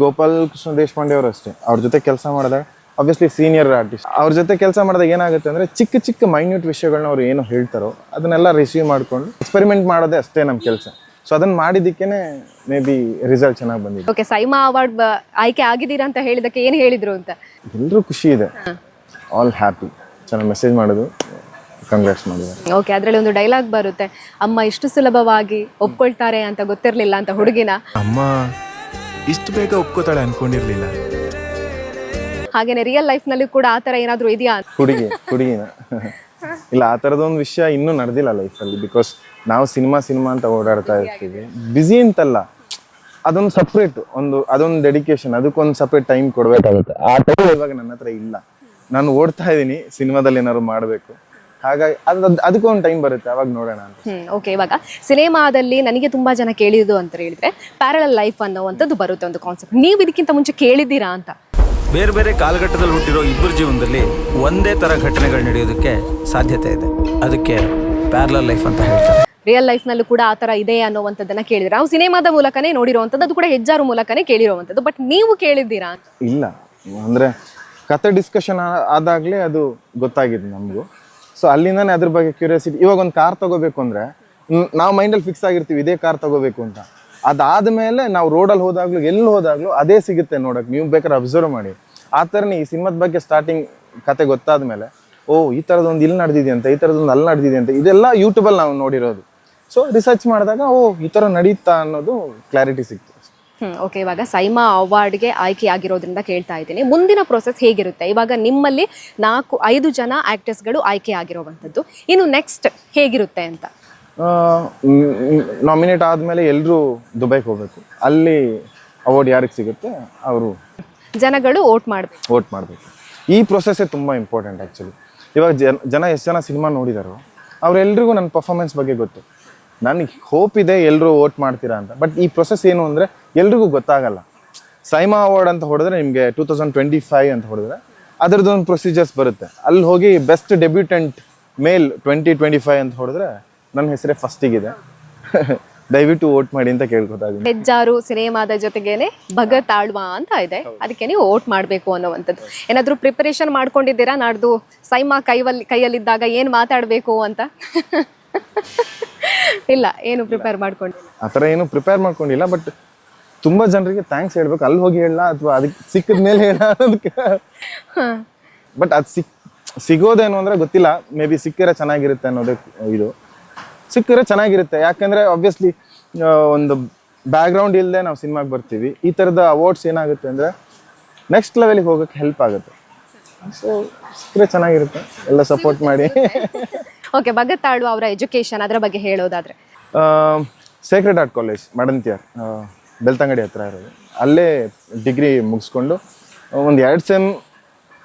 ಗೋಪಾಲ್ ಕೃಷ್ಣ ದೇಶಪಾಂಡೆ ಅವರು ಅಷ್ಟೇ, ಅವ್ರ ಜೊತೆ ಕೆಲಸ ಮಾಡಿದಾಗ ಆಬ್ವಿಯಸ್ಲಿ ಸೀನಿಯರ್ ಆರ್ಟಿಸ್ಟ್, ಅವ್ರ ಜೊತೆ ಕೆಲಸ ಮಾಡಿದಾಗ ಏನಾಗುತ್ತೆ ಅಂದರೆ ಚಿಕ್ಕ ಚಿಕ್ಕ ಮೈನ್ಯೂಟ್ ವಿಷಯಗಳನ್ನ ಅವ್ರು ಏನು ಹೇಳ್ತಾರೋ ಅದನ್ನೆಲ್ಲ ರಿಸೀವ್ ಮಾಡಿಕೊಂಡು ಎಕ್ಸ್ಪೆರಿಮೆಂಟ್ ಮಾಡೋದೇ ಅಷ್ಟೇ ನಮ್ಮ ಕೆಲಸ. ಸೊ ಅದನ್ನು ಮಾಡಿದ್ದಕ್ಕೇ ಮೇ ಬಿ ರಿಸಲ್ಟ್ ಚೆನ್ನಾಗಿ ಬಂದಿದೆ. ಓಕೆ, ಸೈಮಾ ಅವಾರ್ಡ್ ಆಯ್ಕೆ ಆಗಿದ್ದೀರಾ ಅಂತ ಹೇಳಿದಕ್ಕೆ ಏನು ಹೇಳಿದ್ರು ಅಂತ? ಎಲ್ಲರೂ ಖುಷಿ ಇದೆ, ಆಲ್ ಹ್ಯಾಪಿ, ಚೆನ್ನಾಗಿ ಮೆಸೇಜ್ ಮಾಡೋದು, ಕಂಗ್ರಾಟ್ಸ್ ಮಾಡಿದ್ದಾರೆ. ಓಕೆ, ಅದರಲ್ಲಿ ಒಂದು ಡೈಲಾಗ್ ಬರುತ್ತೆ, ಅಮ್ಮ ಇಷ್ಟು ಸುಲಭವಾಗಿ ಒಪ್ಕೊಳ್ತಾರೆ ಅಂತ ಗೊತ್ತಿರಲಿಲ್ಲ ಅಂತ ಹುಡುಗಿನ. ಅಮ್ಮ ಇಷ್ಟು ಬೇಗ ಒಪ್ಕೋತಾಳೆ ಅನ್ಕೊಂಡಿರ್ಲಿಲ್ಲ. ಹಾಗೇನೆ ರಿಯಲ್ ಲೈಫ್ ನಲ್ಲಿ ಕೂಡ ಆ ತರ ಏನಾದ್ರು ಇದೆಯಾ? ಹುಡುಗಿನ ಇಲ್ಲ, ಆ ಥರದೊಂದು ವಿಷಯ ಇನ್ನೂ ನಡೆದಿಲ್ಲ ಲೈಫಲ್ಲಿ. ಬಿಕಾಸ್ ನಾವು ಸಿನಿಮಾ ಅಂತ ಓಡಾಡ್ತಾ ಇರ್ತೀವಿ. ಬ್ಯುಸಿ ಅಂತಲ್ಲ, ಅದೊಂದು ಸಪ್ರೇಟ್ ಅದೊಂದು ಡೆಡಿಕೇಶನ್, ಅದಕ್ಕೊಂದು ಸಪ್ರೇಟ್ ಟೈಮ್ ಕೊಡಬೇಕಾಗುತ್ತೆ. ಆ ಟೈಮ್ ಇವಾಗ ನನ್ನ ಹತ್ರ ಇಲ್ಲ. ನಾನು ಓಡ್ತಾ ಇದ್ದೀನಿ ಸಿನಿಮಾದಲ್ಲಿ ಏನಾದ್ರು ಮಾಡಬೇಕು, ಹಾಗಾಗಿ ಅದಕ್ಕೊಂದು ಟೈಮ್ ಬರುತ್ತೆ, ಅವಾಗ ನೋಡೋಣ ಅಂತ. ಓಕೆ, ಇವಾಗ ಸಿನಿಮಾದಲ್ಲಿ ನನಗೆ ತುಂಬಾ ಜನ ಕೇಳಿದ್ದು ಅಂತ ಹೇಳಿದ್ರೆ ಪ್ಯಾರಲಲ್ ಲೈಫ್ ಅನ್ನೋವಂಥದ್ದು ಬರುತ್ತೆ ಒಂದು ಕಾನ್ಸೆಪ್ಟ್. ನೀವು ಇದಕ್ಕಿಂತ ಮುಂಚೆ ಕೇಳಿದ್ದೀರಾ ಅಂತ? ಬೇರೆ ಬೇರೆ ಕಾಲಘಟ್ಟದಲ್ಲಿ ಹುಟ್ಟಿರೋ ಇಬ್ಬರ ಜೀವನದಲ್ಲಿ ಒಂದೇ ಥರ ಘಟನೆಗಳು ನಡೆಯೋದಕ್ಕೆ ಸಾಧ್ಯತೆ ಇದೆ. ಅದಕ್ಕೆ ಪ್ಯಾರಲಲ್ ಲೈಫ್ ಅಂತ ಹೇಳ್ತಾರೆ. ರಿಯಲ್ ಲೈಫ್ ನಲ್ಲೂ ಕೂಡ ಆ ತರ ಇದೆ ಅನ್ನೋವಂಥದ್ದನ್ನ ಕೇಳಿದ್ರೆ ನಾವು ಸಿನಿಮಾದ ಮೂಲಕನೇ ನೋಡಿರುವಂಥದ್ದು, ಅದು ಕೂಡ ಹೆಜ್ಜಾರು ಮೂಲಕನೇ ಕೇಳಿರುವಂಥದ್ದು. ಬಟ್ ನೀವು ಕೇಳಿದ್ದೀರಾ? ಇಲ್ಲ, ಅಂದ್ರೆ ಕತೆ ಡಿಸ್ಕಷನ್ ಆದಾಗಲೇ ಅದು ಗೊತ್ತಾಗಿದೆ ನಮಗೂ. ಸೊ ಅಲ್ಲಿಂದಾನೆ ಅದ್ರ ಬಗ್ಗೆ ಕ್ಯೂರಿಯಾಸಿಟಿ. ಇವಾಗ ಒಂದು ಕಾರ್ ತಗೋಬೇಕು ಅಂದ್ರೆ ನಾವು ಮೈಂಡಲ್ಲಿ ಫಿಕ್ಸ್ ಆಗಿರ್ತೀವಿ ಇದೇ ಕಾರ್ ತಗೋಬೇಕು ಅಂತ. ಅದಾದ್ಮೇಲೆ ನಾವು ರೋಡಲ್ಲಿ ಹೋದಾಗ್ಲೂ ಎಲ್ಲಿ ಹೋದಾಗ್ಲೂ ಅದೇ ಸಿಗುತ್ತೆ ನೋಡಕ್. ನೀವು ಬೇಕಾದ್ರೆ ಅಬ್ಸರ್ವ್ ಮಾಡಿ. ಆ ಥರನೇ ಈ ಸಿನಿಮಾದ ಬಗ್ಗೆ ಸ್ಟಾರ್ಟಿಂಗ್ ಕತೆ ಗೊತ್ತಾದ್ಮೇಲೆ ಓ ಈ ಥರದೊಂದು ಇಲ್ಲಿ ನಡೆದಿದೆಯಂತ, ಈ ಥರದೊಂದು ಅಲ್ಲಿ ನಡೆದಿದೆಯಂತ, ಇದೆಲ್ಲ ಯೂಟ್ಯೂಬಲ್ಲಿ ನಾವು ನೋಡಿರೋದು. ಸೊ ರಿಸರ್ಚ್ ಮಾಡಿದಾಗ ಓ ಈ ಥರ ನಡೀತಾ ಅನ್ನೋದು ಕ್ಲಾರಿಟಿ ಸಿಕ್ತು. ಓಕೆ, ಇವಾಗ ಸೈಮಾ ಅವಾರ್ಡ್ಗೆ ಆಯ್ಕೆ ಆಗಿರೋದ್ರಿಂದ ಕೇಳ್ತಾ ಇದ್ದೀನಿ, ಮುಂದಿನ ಪ್ರೊಸೆಸ್ ಹೇಗಿರುತ್ತೆ? ಇವಾಗ ನಿಮ್ಮಲ್ಲಿ 4-5 ಜನ ಆಕ್ಟರ್ಸ್ಗಳು ಆಯ್ಕೆ ಆಗಿರೋವಂಥದ್ದು, ಇನ್ನು ನೆಕ್ಸ್ಟ್ ಹೇಗಿರುತ್ತೆ ಅಂತ? ನಾಮಿನೇಟ್ ಆದಮೇಲೆ ಎಲ್ಲರೂ ದುಬೈಗೆ ಹೋಗಬೇಕು. ಅಲ್ಲಿ ಅವಾರ್ಡ್ ಯಾರಿಗೆ ಸಿಗುತ್ತೆ ಅವರು ಜನಗಳು ವೋಟ್ ಮಾಡಬೇಕು. ವೋಟ್ ಮಾಡಬೇಕು. ಈ ಪ್ರೊಸೆಸ್ಸೇ ತುಂಬ ಇಂಪಾರ್ಟೆಂಟ್ ಆ್ಯಕ್ಚುಲಿ. ಇವಾಗ ಜನ ಎಷ್ಟು ಜನ ಸಿನಿಮಾ ನೋಡಿದಾರೋ ಅವರೆಲ್ರಿಗೂ ನನ್ನ ಪರ್ಫಾರ್ಮೆನ್ಸ್ ಬಗ್ಗೆ ಗೊತ್ತು. ನನಗೆ ಹೋಪ್ ಇದೆ ಎಲ್ಲರೂ ವೋಟ್ ಮಾಡ್ತೀರಾ ಅಂತ. ಬಟ್ ಈ ಪ್ರೊಸೆಸ್ ಏನು ಅಂದರೆ ಎಲ್ರಿಗೂ ಗೊತ್ತಾಗಲ್ಲ. ಸೈಮಾ ಅವಾರ್ಡ್ ಅಂತ ಹೊಡೆದ್ರೆ ನಿಮಗೆ 2025 ಅಂತ ಹೊಡೆದ್ರೆ ಅದರದ್ದೊಂದು ಪ್ರೊಸೀಜರ್ಸ್ ಬರುತ್ತೆ. ಅಲ್ಲಿ ಹೋಗಿ ಬೆಸ್ಟ್ ಡೆಬ್ಯೂಟೆಂಟ್ ಮೇಲ್ 2025 ಅಂತ ಹೊಡೆದ್ರೆ ನನ್ನ ಹೆಸರೇ ಫಸ್ಟಿಗಿದೆ. ದಯವಿಟ್ಟು ವೋಟ್ ಮಾಡಿ ಅಂತ ಕೇಳ್ಕೊತಾ ಇದ್ದೀನಿ. ಹೆಜ್ಜಾರು ಸಿನಿಮಾದ ಜೊತೆಗೇನೆ ಭಗತ್ ಆಳ್ವಾ ಅಂತ ಇದೆ, ಅದಕ್ಕೆ ನೀವು ವೋಟ್ ಮಾಡಬೇಕು ಅನ್ನೋವಂಥದ್ದು. ಏನಾದರೂ ಪ್ರಿಪರೇಷನ್ ಮಾಡ್ಕೊಂಡಿದ್ದೀರಾ ನಾಡ್ದು ಸೈಮಾ ಕೈಯಲ್ಲಿದ್ದಾಗ ಏನು ಮಾತಾಡಬೇಕು ಅಂತ? ಇಲ್ಲ, ಏನು ಪ್ರಿಪೇರ್ ಮಾಡ್ಕೊಂಡಿಲ್ಲ. ಆ ಥರ ಏನು ಪ್ರಿಪೇರ್ ಮಾಡ್ಕೊಂಡಿಲ್ಲ. ಬಟ್ ತುಂಬ ಜನರಿಗೆ ಥ್ಯಾಂಕ್ಸ್ ಹೇಳ್ಬೇಕು. ಅಲ್ಲಿ ಹೋಗಿ ಹೇಳ ಅಥವಾ ಅದಕ್ಕೆ ಸಿಕ್ಕಿದ ಮೇಲೆ ಹೇಳ ಅನ್ನೋದಕ್ಕೆ. ಬಟ್ ಅದು ಸಿಗೋದೇನು ಅಂದರೆ ಗೊತ್ತಿಲ್ಲ. ಮೇ ಬಿ ಸಿಕ್ಕಿದ್ರೆ ಚೆನ್ನಾಗಿರುತ್ತೆ ಅನ್ನೋದಕ್ಕೆ ಇದು. ಸಿಕ್ಕಿದ್ರೆ ಚೆನ್ನಾಗಿರುತ್ತೆ, ಯಾಕಂದರೆ ಆಬ್ವಿಯಸ್ಲಿ ಒಂದು ಬ್ಯಾಕ್ಗ್ರೌಂಡ್ ಇಲ್ಲದೆ ನಾವು ಸಿನಿಮಾಗೆ ಬರ್ತೀವಿ. ಈ ಥರದ ಅವಾರ್ಡ್ಸ್ ಏನಾಗುತ್ತೆ ಅಂದರೆ ನೆಕ್ಸ್ಟ್ ಲೆವೆಲಿಗೆ ಹೋಗೋಕ್ಕೆ ಹೆಲ್ಪ್ ಆಗುತ್ತೆ. ಸೊ ಸಿಕ್ಕಿದ್ರೆ ಚೆನ್ನಾಗಿರುತ್ತೆ, ಎಲ್ಲ ಸಪೋರ್ಟ್ ಮಾಡಿ. ಓಕೆ, ಭಗತ್ ಆಳ್ವಾ ಅವರ ಎಜುಕೇಶನ್ ಅದರ ಬಗ್ಗೆ ಹೇಳೋದಾದ್ರೆ? ಸೇಕ್ರೆಡ್ ಆರ್ಟ್ ಕಾಲೇಜ್ ಮಡಂತಿಯಾರ್, ಬೆಳ್ತಂಗಡಿ ಹತ್ರ ಇರೋದು. ಅಲ್ಲೇ ಡಿಗ್ರಿ ಮುಗಿಸ್ಕೊಂಡು ಒಂದು 2 ಸೆಮ್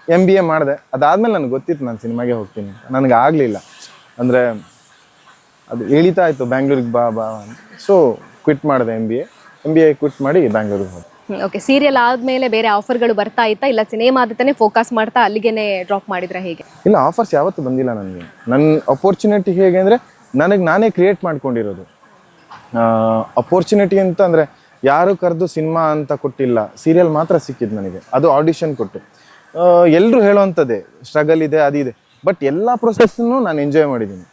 MBA ಮಾಡಿದೆ. ಅದಾದಮೇಲೆ ನನಗೆ ಗೊತ್ತಿತ್ತು ನಾನು ಸಿನಿಮಾಗೆ ಹೋಗ್ತೀನಿ ಅಂತ. ನನಗೆ ಆಗಲಿಲ್ಲ, ಅಂದರೆ ಅದು ಎಳಿತಾ ಇತ್ತು ಬ್ಯಾಂಗ್ಳೂರಿಗೆ ಬಾ ಅಂತ. ಸೊ ಕ್ವಿಟ್ ಮಾಡಿದೆ MBA ಕ್ವಿಟ್ ಮಾಡಿ ಬ್ಯಾಂಗ್ಳೂರಿಗೆ ಹೋದೆ. ಓಕೆ, ಸೀರಿಯಲ್ ಆದಮೇಲೆ ಬೇರೆ ಆಫರ್ಗಳು ಬರ್ತಾ ಇತ್ತಾ, ಇಲ್ಲ ಸಿನಿಮಾದತ್ತೇ ಫೋಕಸ್ ಮಾಡ್ತಾ ಅಲ್ಲಿಗೇನೆ ಡ್ರಾಪ್ ಮಾಡಿದ್ರೆ ಹೇಗೆ? ಇಲ್ಲ, ಆಫರ್ಸ್ ಯಾವತ್ತೂ ಬಂದಿಲ್ಲ ನನಗೆ. ನನ್ನ ಅಪೋರ್ಚುನಿಟಿ ಹೇಗೆ ಅಂದರೆ ನನಗೆ ನಾನೇ ಕ್ರಿಯೇಟ್ ಮಾಡ್ಕೊಂಡಿರೋದು. ಅಪೋರ್ಚುನಿಟಿ ಅಂತ ಅಂದರೆ ಯಾರು ಕರೆದು ಸಿನಿಮಾ ಅಂತ ಕೊಟ್ಟಿಲ್ಲ, ಸೀರಿಯಲ್ ಮಾತ್ರ ಸಿಕ್ಕಿದ್ದು ನನಗೆ. ಅದು ಆಡಿಷನ್ ಕೊಟ್ಟು. ಎಲ್ಲರೂ ಹೇಳೋವಂಥದ್ದೇ ಸ್ಟ್ರಗಲ್ ಇದೆ, ಅದಿದೆ. ಬಟ್ ಎಲ್ಲ ಪ್ರೊಸೆಸ್ಸನ್ನು ನಾನು ಎಂಜಾಯ್ ಮಾಡಿದ್ದೀನಿ.